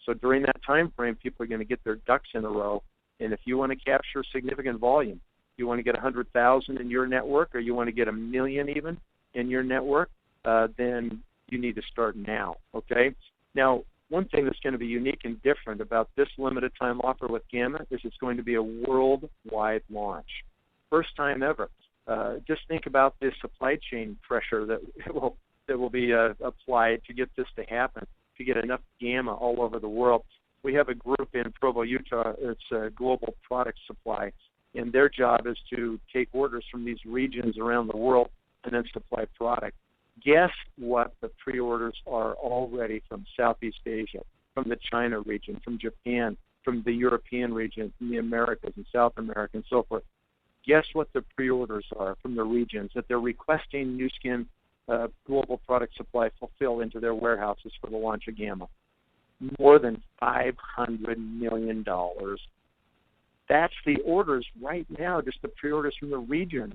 So during that time frame, people are going to get their ducks in a row. And if you want to capture significant volume, you want to get 100,000 in your network, or you want to get 1 million even in your network, then you need to start now, okay? Now, one thing that's going to be unique and different about this limited time offer with Gamma is it's going to be a worldwide launch. First time ever. Just think about the supply chain pressure that will be applied to get this to happen, to get enough Gamma all over the world. We have a group in Provo, Utah. It's a global product supply, and their job is to take orders from these regions around the world and then supply product. Guess what the pre-orders are already from Southeast Asia, from the China region, from Japan, from the European region, from the Americas and South America and so forth. Guess what the pre-orders are from the regions that they're requesting Nuskin global product supply fulfill into their warehouses for the launch of Gamma? More than $500 million. That's the orders right now, just the pre-orders from the regions.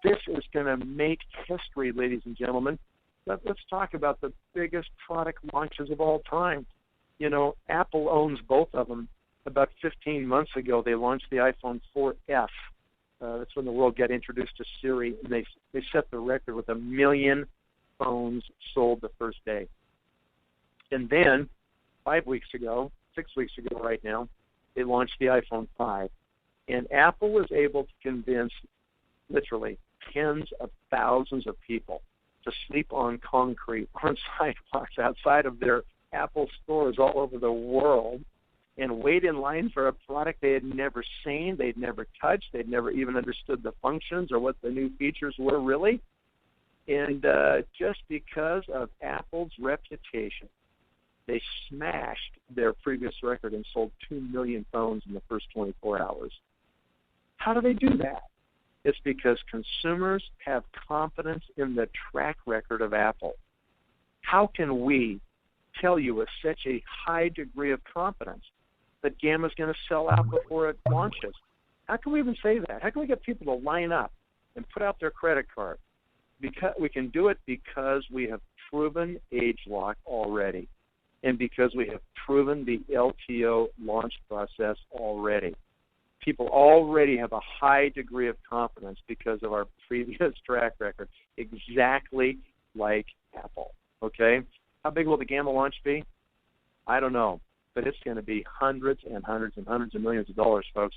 This is going to make history, ladies and gentlemen. Let's talk about the biggest product launches of all time. You know, Apple owns both of them. About 15 months ago, they launched the iPhone 4S. That's when the world got introduced to Siri, and they set the record with 1 million phones sold the first day. And then, 6 weeks ago right now, they launched the iPhone 5. And Apple was able to convince literally tens of thousands of people to sleep on concrete, on sidewalks, outside of their Apple stores all over the world, and wait in line for a product they had never seen, they'd never touched, they'd never even understood the functions or what the new features were really. And just because of Apple's reputation, they smashed their previous record and sold 2 million phones in the first 24 hours. How do they do that? It's because consumers have confidence in the track record of Apple. How can we tell you with such a high degree of confidence that Gamma's going to sell out before it launches? How can we even say that? How can we get people to line up and put out their credit card? Because we can do it because we have proven Ageloc already, and because we have proven the LTO launch process already. People already have a high degree of confidence because of our previous track record, exactly like Apple, okay? How big will the Gamma launch be? I don't know, but it's going to be hundreds and hundreds and hundreds of millions of dollars, folks.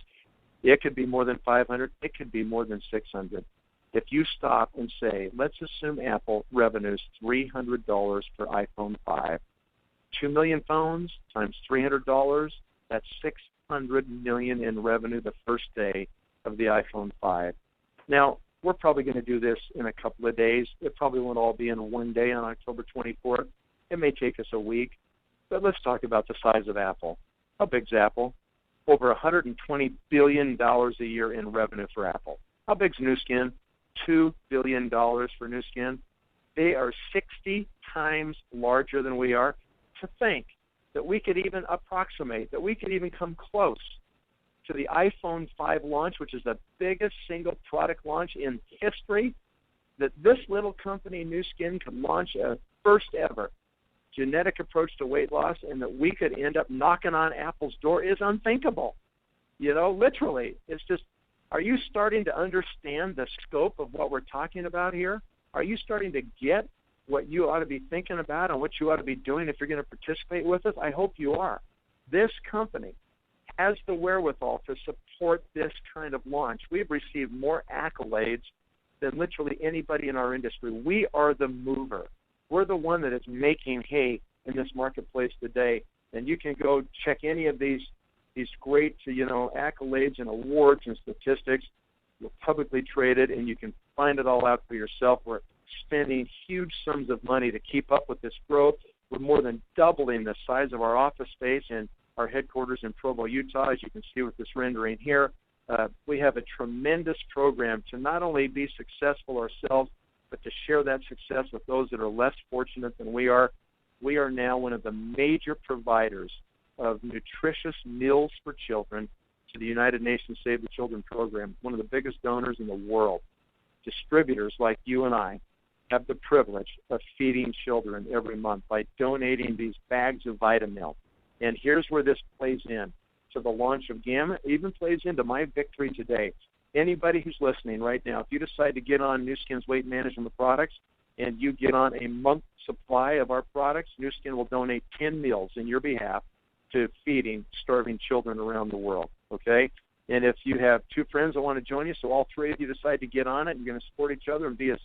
It could be more than 500. It could be more than 600. If you stop and say, let's assume Apple revenues $300 per iPhone 5, 2 million phones times $300, that's $600 million in revenue the first day of the iPhone 5. Now, we're probably going to do this in a couple of days. It probably won't all be in one day on October 24th. It may take us a week. But let's talk about the size of Apple. How big's Apple? Over $120 billion a year in revenue for Apple. How big's Nuskin? $2 billion for Nuskin. They are 60 times larger than we are. To think that we could even approximate, that we could even come close to the iPhone 5 launch, which is the biggest single product launch in history, that this little company, Nuskin, could launch a first ever genetic approach to weight loss, and that we could end up knocking on Apple's door is unthinkable. You know, literally. It's just, are you starting to understand the scope of what we're talking about here? Are you starting to get what you ought to be thinking about and what you ought to be doing if you're going to participate with us? I hope you are. This company has the wherewithal to support this kind of launch. We've received more accolades than literally anybody in our industry. We are the mover. We're the one that is making hay in this marketplace today. And you can go check any of these great, accolades and awards and statistics. We're publicly traded, and you can find it all out for yourself. We're spending huge sums of money to keep up with this growth. We're more than doubling the size of our office space in our headquarters in Provo, Utah, as you can see with this rendering here. We have a tremendous program to not only be successful ourselves, but to share that success with those that are less fortunate than we are. We are now one of the major providers of nutritious meals for children to the United Nations Save the Children program, one of the biggest donors in the world. Distributors like you and I have the privilege of feeding children every month by donating these bags of Vitamilk And here's where this plays in. So the launch of Gamma even plays into my victory today. Anybody who's listening right now, if you decide to get on Nuskin's weight management products and you get on a month supply of our products, Nuskin will donate 10 meals in your behalf to feeding starving children around the world, okay? And if you have two friends that want to join you, so all three of you decide to get on it, you're going to support each other and be a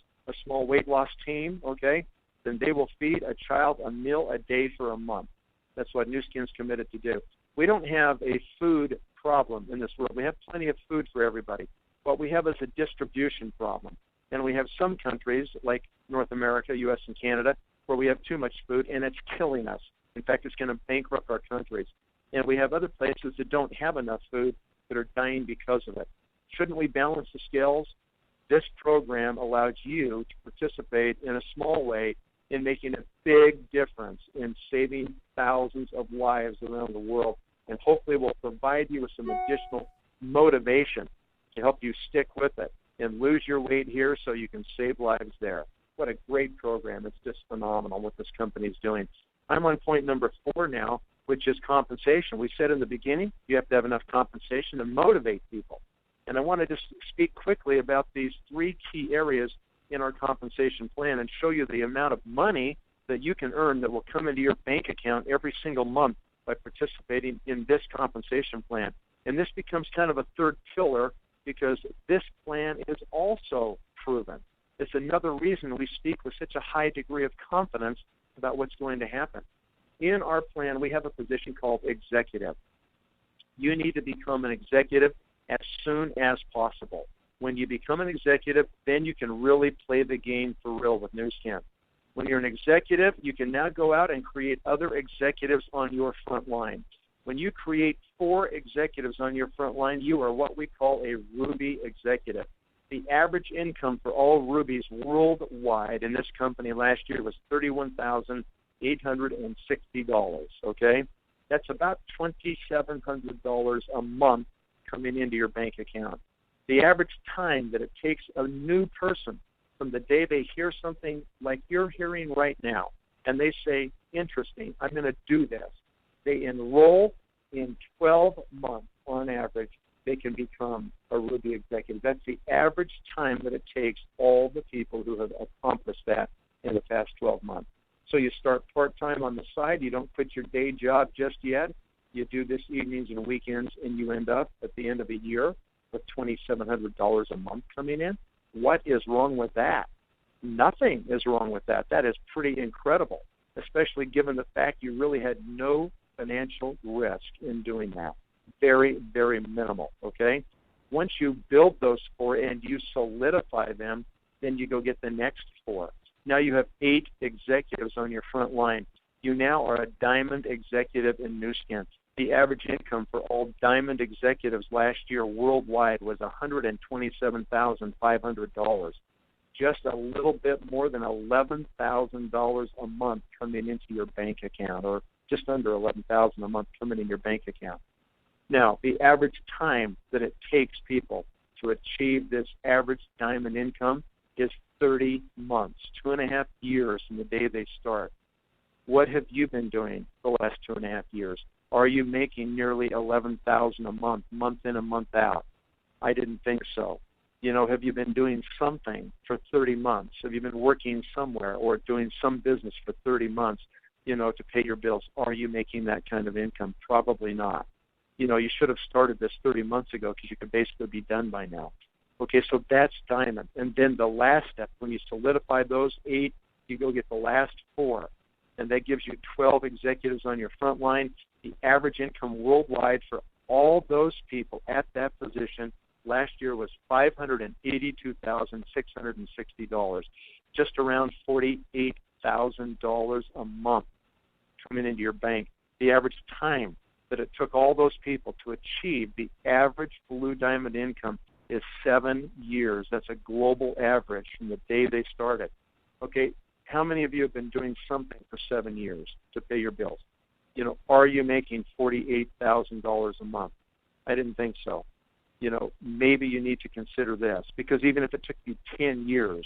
small weight loss team, okay, then they will feed a child a meal a day for a month. That's what Nuskin's committed to do. We don't have a food problem in this world. We have plenty of food for everybody. What we have is a distribution problem. And we have some countries, like North America, U.S. and Canada, where we have too much food, and it's killing us. In fact, it's going to bankrupt our countries. And we have other places that don't have enough food that are dying because of it. Shouldn't we balance the scales? This program allows you to participate in a small way in making a big difference in saving thousands of lives around the world, and hopefully will provide you with some additional motivation to help you stick with it and lose your weight here so you can save lives there. What a great program. It's just phenomenal what this company is doing. I'm on point number 4 now, which is compensation. We said in the beginning, you have to have enough compensation to motivate people. And I want to just speak quickly about these 3 key areas in our compensation plan and show you the amount of money that you can earn that will come into your bank account every single month by participating in this compensation plan. And this becomes kind of a third pillar because this plan is also proven. It's another reason we speak with such a high degree of confidence about what's going to happen. In our plan, we have a position called executive. You need to become an executive as soon as possible. When you become an executive, then you can really play the game for real with Nuskin. When you're an executive, you can now go out and create other executives on your front line. When you create 4 executives on your front line, you are what we call a Ruby executive. The average income for all Rubies worldwide in this company last year was $31,860, okay? That's about $2,700 a month coming into your bank account. The average time that it takes a new person from the day they hear something like you're hearing right now, and they say, interesting, I'm going to do this, they enroll in 12 months on average, they can become a Ruby executive. That's the average time that it takes all the people who have accomplished that in the past 12 months. So you start part-time on the side. You don't quit your day job just yet. You do this evenings and weekends, and you end up at the end of a year with $2,700 a month coming in. What is wrong with that? Nothing is wrong with that. That is pretty incredible, especially given the fact you really had no financial risk in doing that. Very, very minimal, okay? Once you build those 4 and you solidify them, then you go get the next 4. Now you have 8 executives on your front line. You now are a diamond executive in Nuskin. The average income for all diamond executives last year worldwide was $127,500. Just a little bit more than $11,000 a month coming into your bank account, or just under $11,000 a month coming in your bank account. Now, the average time that it takes people to achieve this average diamond income is 30 months, 2.5 years from the day they start. What have you been doing the last 2.5 years? Are you making nearly $11,000 a month in and month out? I didn't think so. You know, have you been doing something for 30 months? Have you been working somewhere or doing some business for 30 months, you know, to pay your bills? Are you making that kind of income? Probably not. You know, you should have started this 30 months ago because you could basically be done by now. Okay, so that's diamond. And then the last step, when you solidify those 8, you go get the last 4. And that gives you 12 executives on your front line. The average income worldwide for all those people at that position last year was $582,660, just around $48,000 a month coming into your bank. The average time that it took all those people to achieve the average blue diamond income is 7 years. That's a global average from the day they started. Okay, how many of you have been doing something for 7 years to pay your bills? You know, are you making $48,000 a month? I didn't think so. You know, maybe you need to consider this, because even if it took you 10 years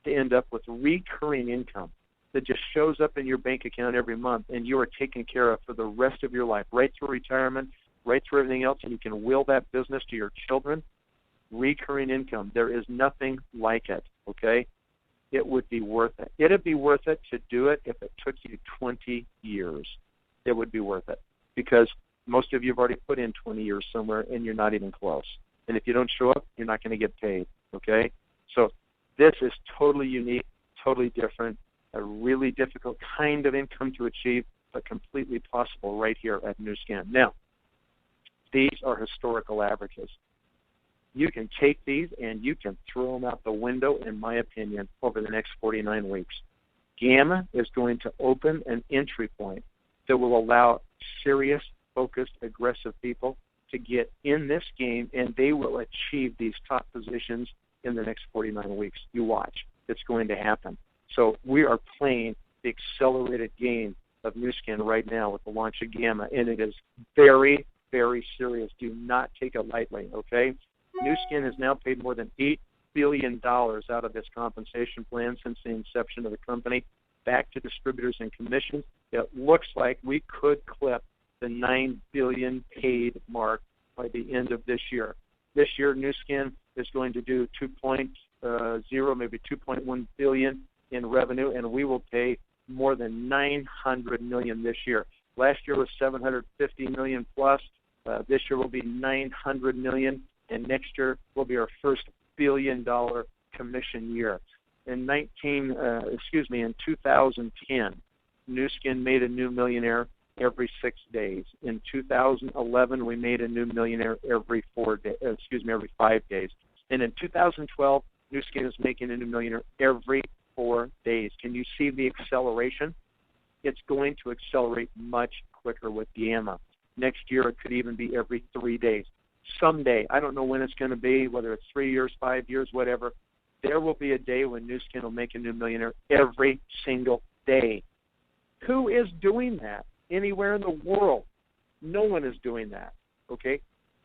to end up with recurring income, that just shows up in your bank account every month, and you are taken care of for the rest of your life, right through retirement, right through everything else, and you can will that business to your children. Recurring income. There is nothing like it, okay? It would be worth it. It would be worth it to do it if it took you 20 years. It would be worth it because most of you have already put in 20 years somewhere, and you're not even close. And if you don't show up, you're not going to get paid, okay? So this is totally unique, totally different, a really difficult kind of income to achieve, but completely possible right here at Nuskin. Now, these are historical averages. You can take these and you can throw them out the window, in my opinion, over the next 49 weeks. Gamma is going to open an entry point that will allow serious, focused, aggressive people to get in this game, and they will achieve these top positions in the next 49 weeks. You watch. It's going to happen. So we are playing the accelerated game of Nuskin right now with the launch of Gamma, and it is very, very serious. Do not take it lightly, okay? Nuskin has now paid more than $8 billion out of this compensation plan since the inception of the company back to distributors and commissions. It looks like we could clip the $9 billion paid mark by the end of this year. This year, Nuskin is going to do 2.0, maybe 2.1 billion in revenue, and we will pay more than 900 million this year. Last year was 750 million plus. This year will be 900 million, and next year will be our first $1 billion commission year. In 2010, Nuskin made a new millionaire every 6 days. In 2011, we made a new millionaire every 5 days. And in 2012, Nuskin is making a new millionaire every 4 days. Can you see the acceleration? It's going to accelerate much quicker with Gamma. Next year, it could even be every 3 days. Someday, I don't know when it's going to be, whether it's 3 years, 5 years, whatever, there will be a day when Nuskin will make a new millionaire every single day. Who is doing that anywhere in the world? No one is doing that, okay?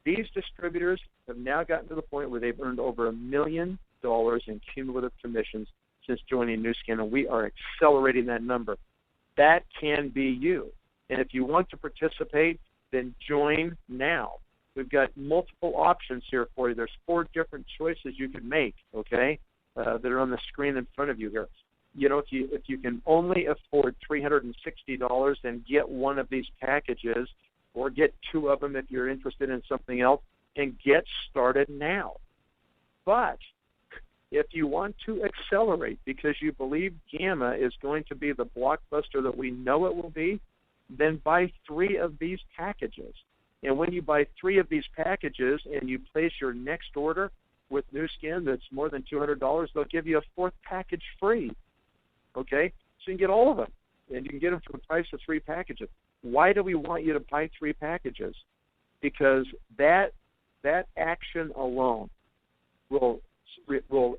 These distributors have now gotten to the point where they've earned over $1 million in cumulative commissions since joining Nuskin, and we are accelerating that number. That can be you. And if you want to participate, then join now. We've got multiple options here for you. There's 4 different choices you can make, okay, that are on the screen in front of you here. You know, if you can only afford $360, then get one of these packages, or get 2 of them if you're interested in something else, and get started now. But if you want to accelerate because you believe Gamma is going to be the blockbuster that we know it will be, then buy 3 of these packages. And when you buy 3 of these packages and you place your next order with Nuskin that's more than $200, they'll give you a 4th package free. Okay? So you can get all of them, and you can get them for the price of 3 packages. Why do we want you to buy 3 packages? Because that action alone will resolve.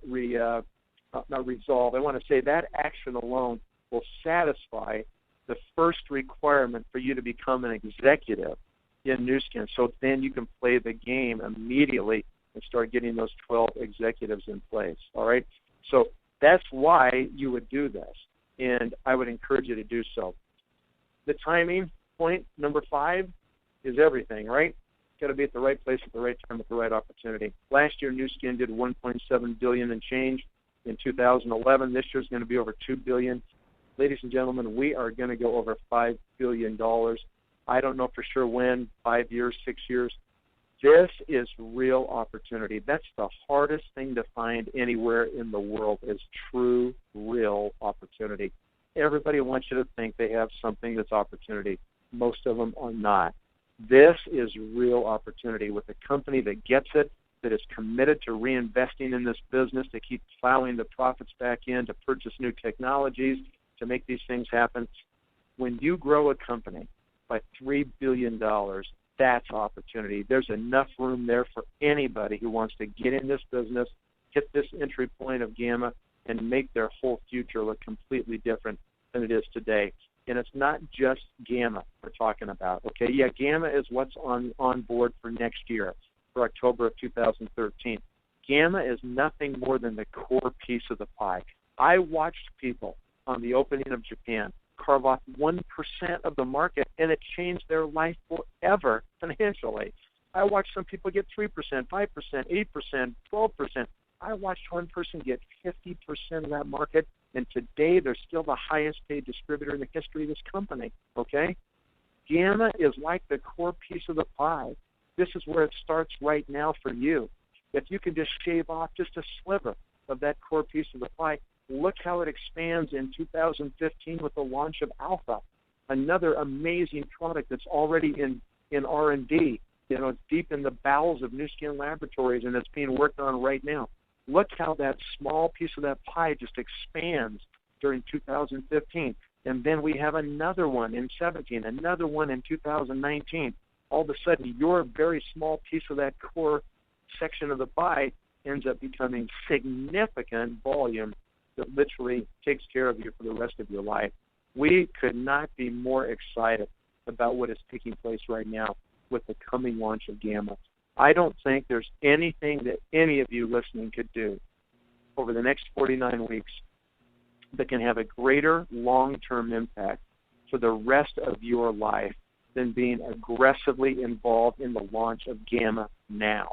I want to say that action alone will satisfy the first requirement for you to become an executive in Nuskin. So then you can play the game immediately and start getting those 12 executives in place. All right? So that's why you would do this, and I would encourage you to do so. The timing point, number 5, is everything, right? Got to be at the right place at the right time with the right opportunity. Last year, Nuskin did $1.7 billion and change in 2011. This year's going to be over $2 billion. Ladies and gentlemen, we are going to go over $5 billion. I don't know for sure when, 5 years, 6 years. This is real opportunity. That's the hardest thing to find anywhere in the world is true, real opportunity. Everybody wants you to think they have something that's opportunity. Most of them are not. This is real opportunity with a company that gets it, that is committed to reinvesting in this business, to keep plowing the profits back in, to purchase new technologies, to make these things happen. When you grow a company by $3 billion, that's opportunity. There's enough room there for anybody who wants to get in this business, hit this entry point of Gamma, and make their whole future look completely different than it is today. And it's not just Gamma we're talking about, okay? Yeah, Gamma is what's on board for next year, for October of 2013. Gamma is nothing more than the core piece of the pie. I watched people on the opening of Japan, carve off 1% of the market, and it changed their life forever financially. I watched some people get 3%, 5%, 8%, 12%. I watched one person get 50% of that market, and today they're still the highest paid distributor in the history of this company, okay? Gamma is like the core piece of the pie. This is where it starts right now for you. If you can just shave off just a sliver of that core piece of the pie, look how it expands in 2015 with the launch of Alpha, another amazing product that's already in R&D. You know, it's deep in the bowels of Nuskin Laboratories, and it's being worked on right now. Look how that small piece of that pie just expands during 2015. And then we have another one in 17, another one in 2019. All of a sudden, your very small piece of that core section of the pie ends up becoming significant volume that literally takes care of you for the rest of your life. We could not be more excited about what is taking place right now with the coming launch of Gamma. I don't think there's anything that any of you listening could do over the next 49 weeks that can have a greater long-term impact for the rest of your life than being aggressively involved in the launch of Gamma now.